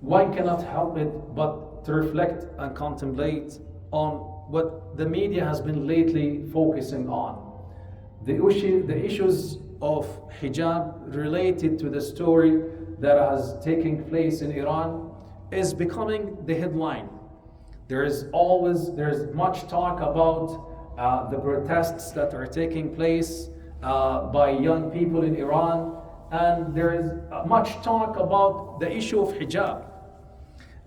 one cannot help it but to reflect and contemplate on what the media has been lately focusing on. The issues of hijab related to the story that has taken place in Iran is becoming the headline. There's much talk about the protests that are taking place by young people in Iran, and there is much talk about the issue of hijab.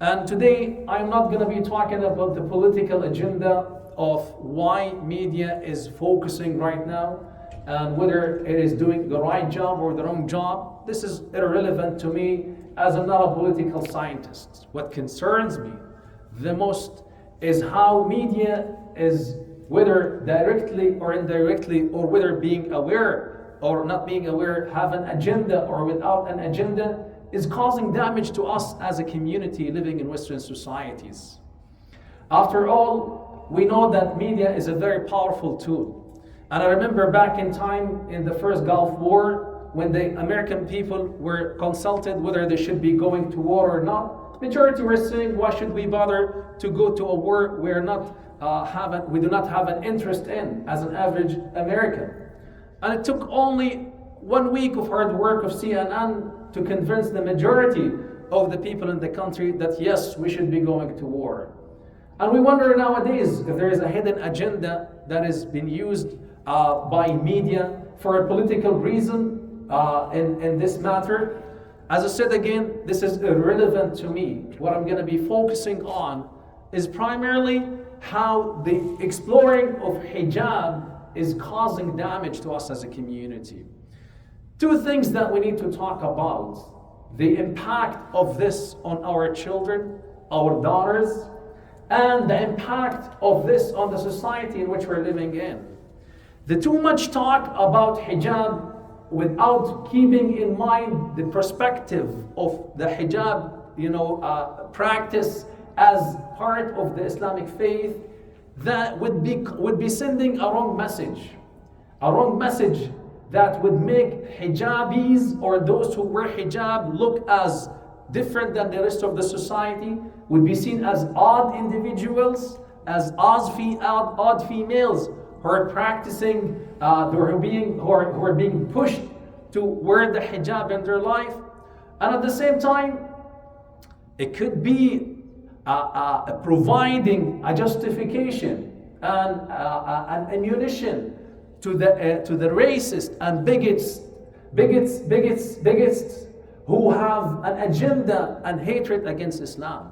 And today I'm not going to be talking about the political agenda of why media is focusing right now and whether it is doing the right job or the wrong job. This is irrelevant to me, as I'm not a political scientist. What concerns me the most is how media is, whether directly or indirectly, or whether being aware or not being aware, have an agenda or without an agenda, is causing damage to us as a community living in Western societies. After all, we know that media is a very powerful tool. And I remember back in time in the first Gulf War, when the American people were consulted whether they should be going to war or not, majority were saying, why should we bother to go to a war we do not have an interest in as an average American? And it took only 1 week of hard work of CNN to convince the majority of the people in the country that yes, we should be going to war. And we wonder nowadays if there is a hidden agenda that is being used by media for a political reason in this matter. As I said again, this is irrelevant to me. What I'm going to be focusing on is primarily how the exploring of hijab is causing damage to us as a community. Two things that we need to talk about: the impact of this on our children, our daughters, and the impact of this on the society in which we're living in. The too much talk about hijab without keeping in mind the perspective of the hijab, practice as part of the Islamic faith, that would be sending a wrong message that would make hijabis or those who wear hijab look as different than the rest of the society, would be seen as odd individuals, as odd females who are practicing, who are being pushed to wear the hijab in their life. And at the same time, it could be providing a justification and an ammunition to the racist and bigots who have an agenda and hatred against Islam.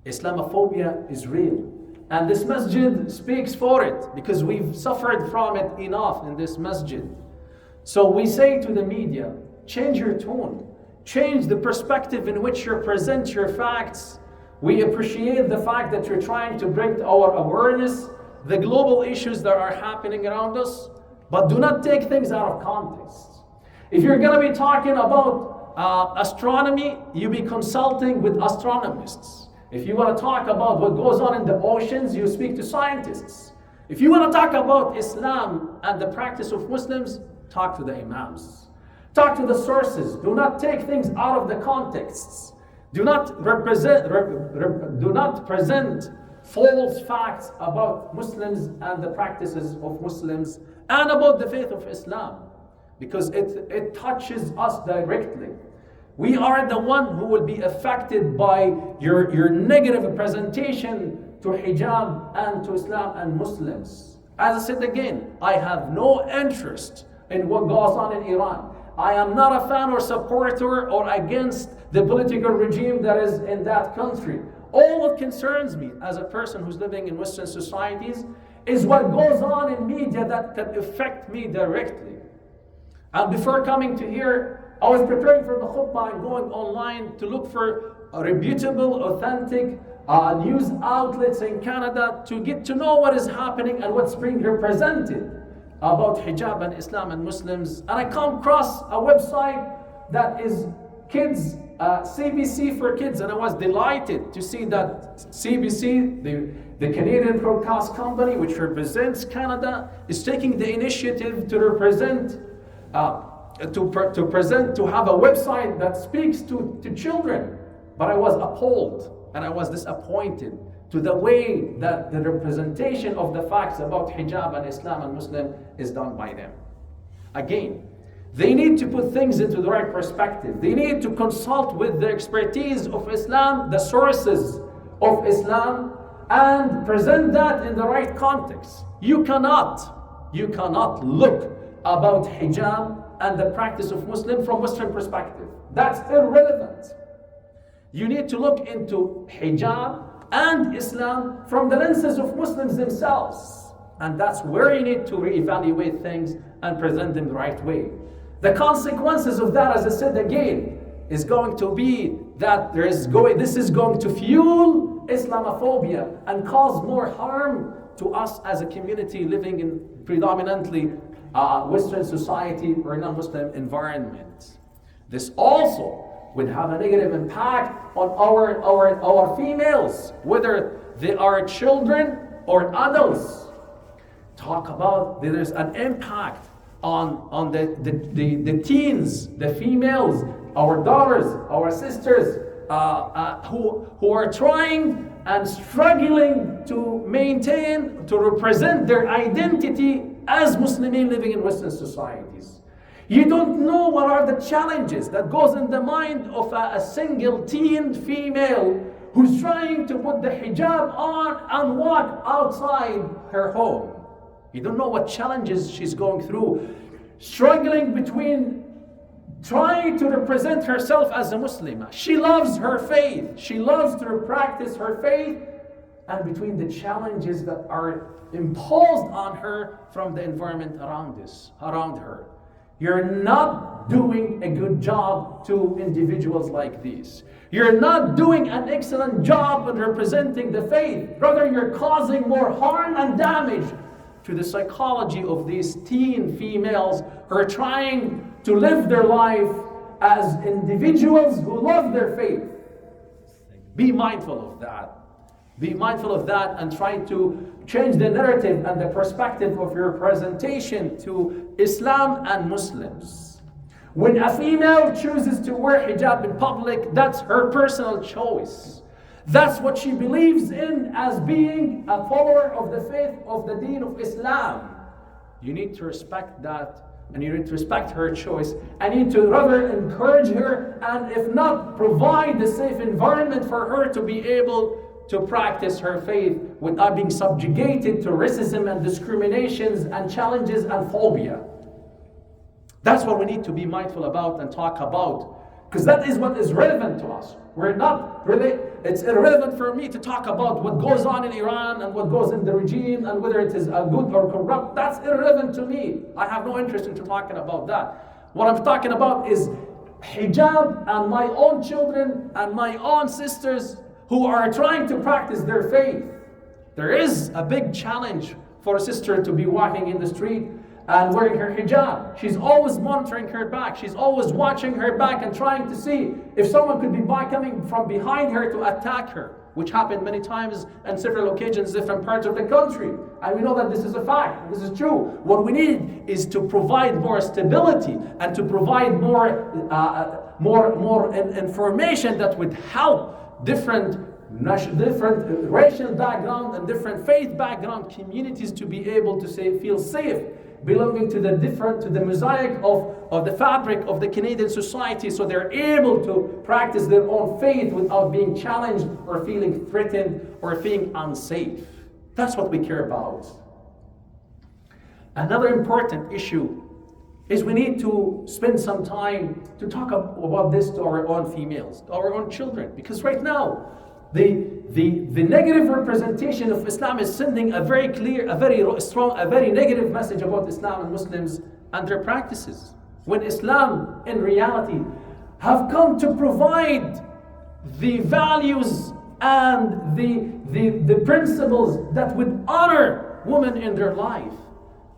Islamophobia is real. And this masjid speaks for it, because we've suffered from it enough in this masjid. So we say to the media, change your tone, change the perspective in which you present your facts. We appreciate the fact that you're trying to bring to our awareness the global issues that are happening around us, but do not take things out of context. If you're going to be talking about astronomy, you be consulting with astronomists. If you want to talk about what goes on in the oceans, you speak to scientists. If you want to talk about Islam and the practice of Muslims, talk to the imams. Talk to the sources. Do not take things out of the contexts. Do not present false facts about Muslims and the practices of Muslims and about the faith of Islam, because it touches us directly. We are the one who will be affected by your negative presentation to hijab and to Islam and Muslims. As I said again, I have no interest in what goes on in Iran. I am not a fan or supporter or against the political regime that is in that country. All that concerns me as a person who's living in Western societies is what goes on in media that can affect me directly. And before coming to here, I was preparing for the khutbah and going online to look for reputable, authentic news outlets in Canada to get to know what is happening and what's being represented about hijab and Islam and Muslims. And I come across a website that is kids, CBC for kids, and I was delighted to see that CBC, the Canadian broadcast company which represents Canada, is taking the initiative to represent, to have a website that speaks to children But I was appalled and I was disappointed to the way that the representation of the facts about hijab and Islam and Muslim is done by them. Again, they need to put things into the right perspective. They need to consult with the expertise of Islam, the sources of Islam, and present that in the right context. You cannot look about hijab and the practice of Muslim from Western perspective. That's irrelevant. You need to look into hijab and Islam from the lenses of Muslims themselves. And that's where you need to reevaluate things and present them the right way. The consequences of that, as I said again, is going to be that this is going to fuel Islamophobia and cause more harm to us as a community living in predominantly Western society or non-Muslim environment. This also would have a negative impact on our females, whether they are children or adults. Talk about there's an impact on the teens, the females, our daughters, our sisters, who are trying and struggling to maintain, to represent their identity as Muslimin living in Western societies. You don't know what are the challenges that goes in the mind of a single teen female who's trying to put the hijab on and walk outside her home. You don't know what challenges she's going through, struggling between trying to represent herself as a Muslimah. She loves her faith. She loves to practice her faith, and between the challenges that are imposed on her from the environment around her. You're not doing a good job to individuals like these. You're not doing an excellent job in representing the faith. Rather, you're causing more harm and damage to the psychology of these teen females who are trying to live their life as individuals who love their faith. Be mindful of that. Be mindful of that and try to change the narrative and the perspective of your presentation to Islam and Muslims. When a female chooses to wear hijab in public, that's her personal choice. That's what she believes in as being a follower of the faith of the deen of Islam. You need to respect that, and you need to respect her choice. I need to rather encourage her, and if not, provide a safe environment for her to be able to practice her faith without being subjugated to racism and discriminations and challenges and phobia. That's what we need to be mindful about and talk about, because that is what is relevant to us. It's irrelevant for me to talk about what goes on in Iran and what goes in the regime and whether it is good or corrupt. That's irrelevant to me. I have no interest in talking about that. What I'm talking about is hijab and my own children and my own sisters who are trying to practice their faith. There is a big challenge for a sister to be walking in the street and wearing her hijab. She's always monitoring her back. She's always watching her back and trying to see if someone could be coming from behind her to attack her, which happened many times and several occasions in different parts of the country. And we know that this is a fact. This is true. What we need is to provide more stability and to provide more information that would help different racial background and different faith background communities to be able to feel safe, belonging to the mosaic of the fabric of the Canadian society, so they're able to practice their own faith without being challenged or feeling threatened or feeling unsafe. That's what we care about. Another important issue is we need to spend some time to talk about this to our own females, to our own children, because right now the negative representation of Islam is sending a very clear, a very strong, a very negative message about Islam and Muslims and their practices. When Islam, in reality, have come to provide the values and the principles that would honor women in their life.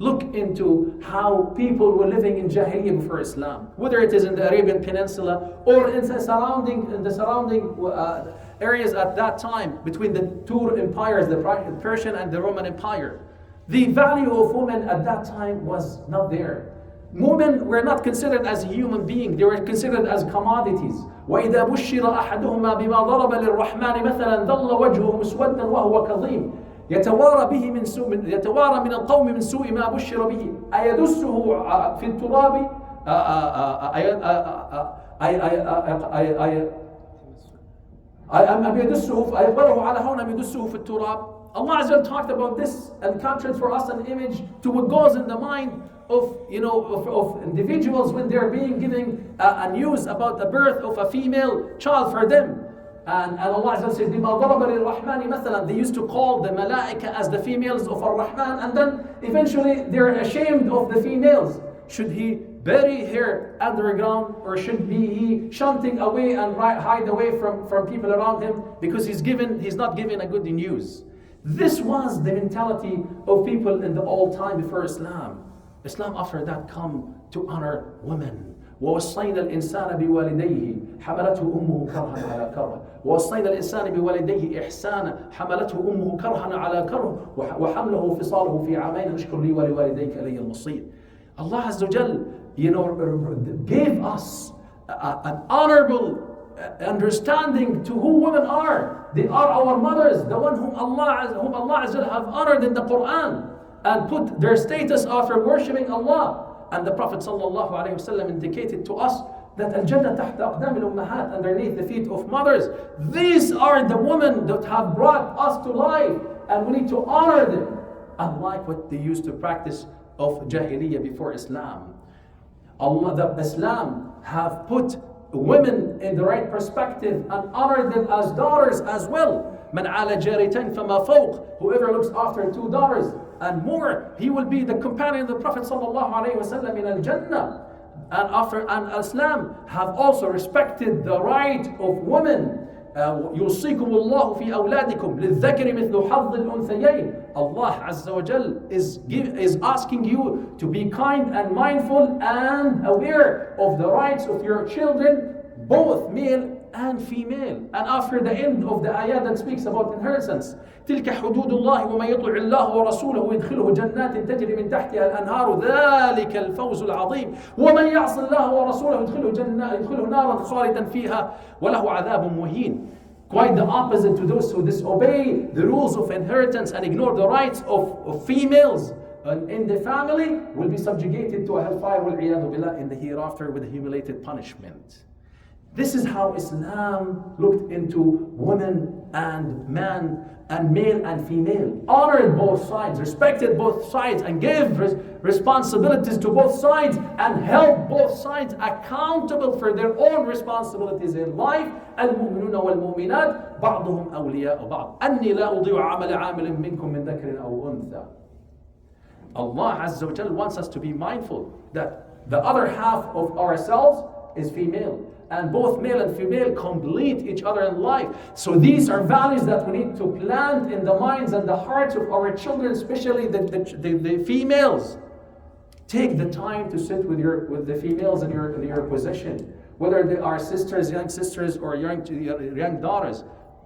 Look into how people were living in Jahiliyyah before Islam, whether it is in the Arabian Peninsula or in the surrounding areas at that time between the two empires, the Persian and the Roman Empire. The value of women at that time was not there. Women were not considered as a human being, they were considered as commodities. وَإِذَا بُشِّرَ أَحَدُهُمَا بِمَا ضَرَبَ لِلرَّحْمَنِ مَثَلًا ظَلَّ وَجْهُهُ مُسْوَدًّا وَهُوَ كَظِيمٌ يتوارى من القوم من سوء ما بشر به أيدسه في التراب أم يدسه أيقبله على هون أم يدسه في التراب. Allah Azza wa Jalla talked about this and captured for us an image to what goes in the mind of individuals when they're being given a news about the birth of a female child for them. And Allah Azza wa Jalla said, بِمَا ضَرَبَ لِلرَّحْمَنِ مَثَلًا. They used to call the malaika as the females of Ar-Rahman, and then eventually they're ashamed of the females. Should he bury her underground, or should he shunting away and hide away from people around him because he's not given a good news? This was the mentality of people in the old time before Islam. Islam after that come to honor women. ووصينا الإنسان بوالديه حملته أمه كرها على كره ووصينا الإنسان بوالديه إحسانا حملته أمه كرها على كره وحمله وفصاله في عامين نشكر لي ولوالديك إلي المصير. Allah Azza wa Jal, gave us an honorable understanding to who women are. They are our mothers, the one whom Allah Azza wa Jal have honored in the Quran and put their status after worshipping Allah. And the Prophet ﷺ indicated to us that al-jannah tahta aqdam al-ummahat, underneath the feet of mothers. These are the women that have brought us to life, and we need to honor them, unlike what they used to practice of Jahiliyyah before Islam. Islam have put women in the right perspective and honored them as daughters as well. من على جارتين فما فوق. Whoever looks after two daughters and more, he will be the companion of the Prophet sallallahu alaihi wasallam in al-Jannah. And Islam have also respected the right of women. يوصيكم الله في أولادكم للذكر مثل حظ الأنثيين. Allah Azza wa Jal is asking you to be kind and mindful and aware of the rights of your children, both male and female. And after the end of the ayah that speaks about inheritance, تلك حدود الله ومن يطع الله ورسوله يدخله جنات تجري من تحتها الأنهار ذلك الفوز العظيم ومن يعص الله ورسوله يدخله نارا خالدا فيها وله عذاب مهين. Quite the opposite to those who disobey the rules of inheritance and ignore the rights of females in the family will be subjugated to a hellfire والعياذ بالله in the hereafter with humiliated punishment. This is how Islam looked into women and man and male and female, honored both sides, respected both sides, and gave responsibilities to both sides and held both sides accountable for their own responsibilities in life. المؤمنون والمؤمنات بعضهم أولياء بعض أني لا أضيع عمل عامل منكم من ذكر أو أنثى. Allah Azza wa Jal wants us to be mindful that the other half of ourselves is female. And both male and female complete each other in life. So these are values that we need to plant in the minds and the hearts of our children, especially the females. Take the time to sit with the females in your possession, whether they are sisters, young sisters, or young daughters.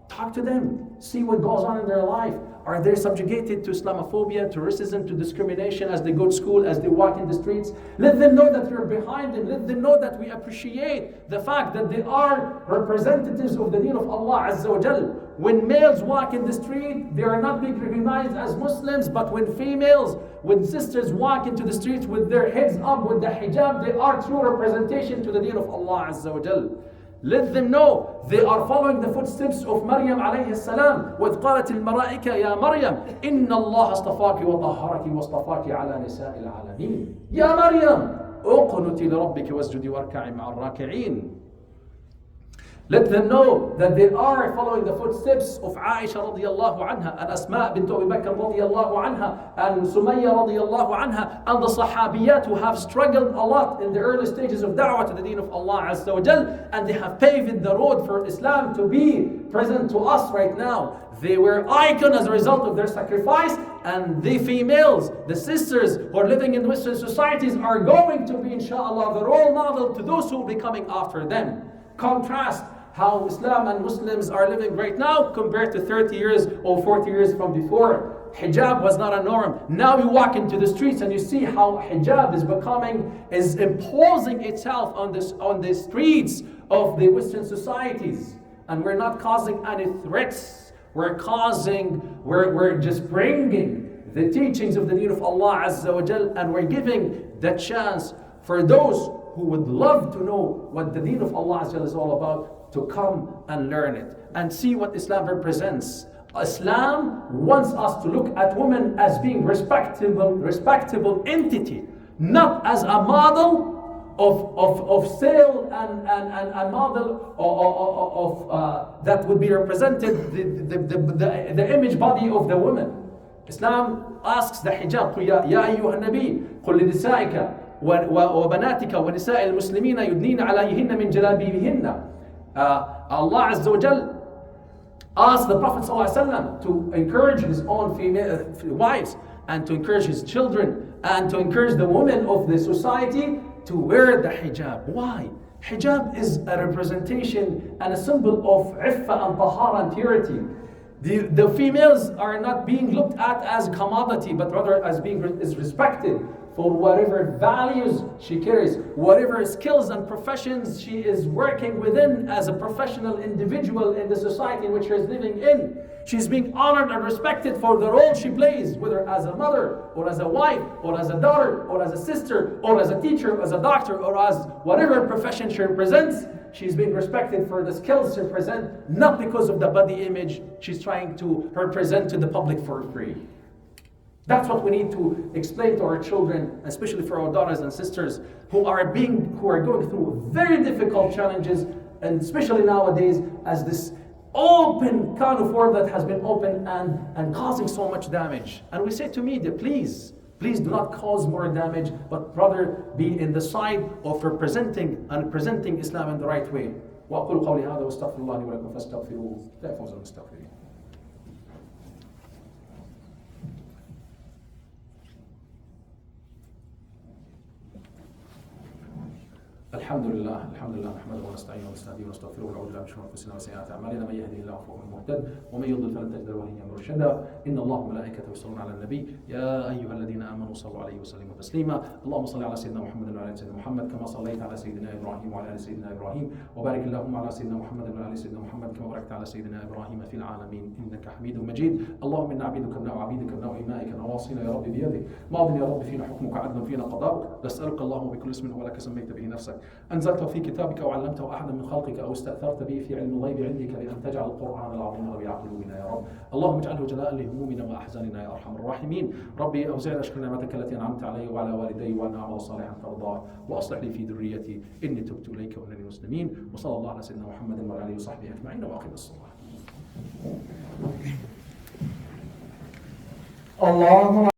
Talk to them. See what goes on in their life. Are they subjugated to Islamophobia, to racism, to discrimination as they go to school, as they walk in the streets? Let them know that you're behind them. Let them know that we appreciate the fact that they are representatives of the deen of Allah Azza wa Jal. When males walk in the street, they are not being recognized as Muslims, but when sisters walk into the streets with their heads up with the hijab, they are true representation to the deen of Allah Azza wa Jal. Let them know they are following the footsteps of Maryam alayhi salam. وَإِذْ قَالَتِ الْمَلَائِكَةُ يَا مَرْيَمْ إِنَّ اللَّهَ اصْطَفَاكِ وَطَهَّرَكِ وَاصْطَفَاكِ عَلَى نِسَاءِ الْعَالَمِينَ يَا مَرْيَمْ اُقْنُتِي لِرَبِّكِ وَاسْجُدِي وَارْكَعِي مَعَ الرَّاكِعِينَ. Let them know that they are following the footsteps of Aisha radiallahu anha, and Asma bint Abi Bakr radiallahu anha, and Sumayya radiallahu anha, and the Sahabiyat who have struggled a lot in the early stages of da'wah to the deen of Allah Azza wa Jal, and they have paved the road for Islam to be present to us right now. They were icon as a result of their sacrifice, and the females, the sisters who are living in Western societies are going to be, inshallah, the role model to those who will be coming after them. Contrast how Islam and Muslims are living right now compared to 30 years or 40 years from before. hijab was not a norm. Now you walk into the streets and you see how hijab is imposing itself on the streets of the Western societies. And we're not causing any threats. We're just bringing the teachings of the deen of Allah Azza wa Jal, and we're giving the chance for those who would love to know what the deen of Allah Azza wa Jal is all about to come and learn it and see what Islam represents. Islam wants us to look at women as being respectable entity, not as a model of sale and a model of that would be represented the image body of the woman. Islam asks the hijab, يا أيها النبي قل لنسائك وبناتك ونساء المسلمين يدنين عليهن من جلابيبهن. Allah Azza wa Jal asked the Prophet ﷺ to encourage his own female wives and to encourage his children and to encourage the women of the society to wear the hijab. Why? Hijab is a representation and a symbol of iffa and tahara and purity. The females are not being looked at as a commodity, but rather as being respected for whatever values she carries, whatever skills and professions she is working within as a professional individual in the society in which she is living in. She's being honored and respected for the role she plays, whether as a mother, or as a wife, or as a daughter, or as a sister, or as a teacher, or as a doctor, or as whatever profession she represents. She's being respected for the skills she represents, not because of the body image she's trying to represent to the public for free. That's what we need to explain to our children, especially for our daughters and sisters who are going through very difficult challenges, and especially nowadays as this open kind of world that has been open and causing so much damage. And we say to media, please do not cause more damage, but rather be in the side of presenting Islam in the right way. وأقول قولي هذا واستغفر الله لي ولكم فاستغفروه لا فوز المستغفرين. الحمد لله نحمده ونستعينه ونستهديه ونستغفره ونعوذ بالله من شرور انفسنا وسيئات اعمالنا من يهده الله فهو المهتد ومن يضلل فلن تجد له وليا مرشدا ان الله وملائكته يصلون على النبي يا ايها الذين امنوا صلوا عليه وسلموا تسليما اللهم صل على سيدنا محمد وعلى ال سيدنا محمد كما صليت على سيدنا ابراهيم وعلى ال سيدنا ابراهيم وبارك اللهم على سيدنا محمد وعلى ال سيدنا محمد كما باركت على سيدنا ابراهيم في العالمين انك حميد مجيد اللهم انا عبيدك ابناء عبيدك ابناء امائك نواصينا يا رب بيدك ماض يا رب فينا حكمك عدل فينا قضاؤك نسالك اللهم بكل اسم هو لك سميت به نفسك انزلته في كتابك أو علمته أحدا من خلقك أو استأثرت به في علم الغيب عندك لأن تجعل القرآن العظيم ربيع قلوبنا يا رب اللهم اجعله جلاء لهمومنا وأحزاننا يا أرحم الراحمين ربي أوزعني أشكر نعمتك التي أنعمت علي وعلى والدي وأن أعمل صالحا ترضاه وأصلح لي في ذريتي إني تبت إليك وإنني مسلمين وصلى الله على سيدنا محمد وعلى آله وصحبه أجمعين وأقم الصلاة. الله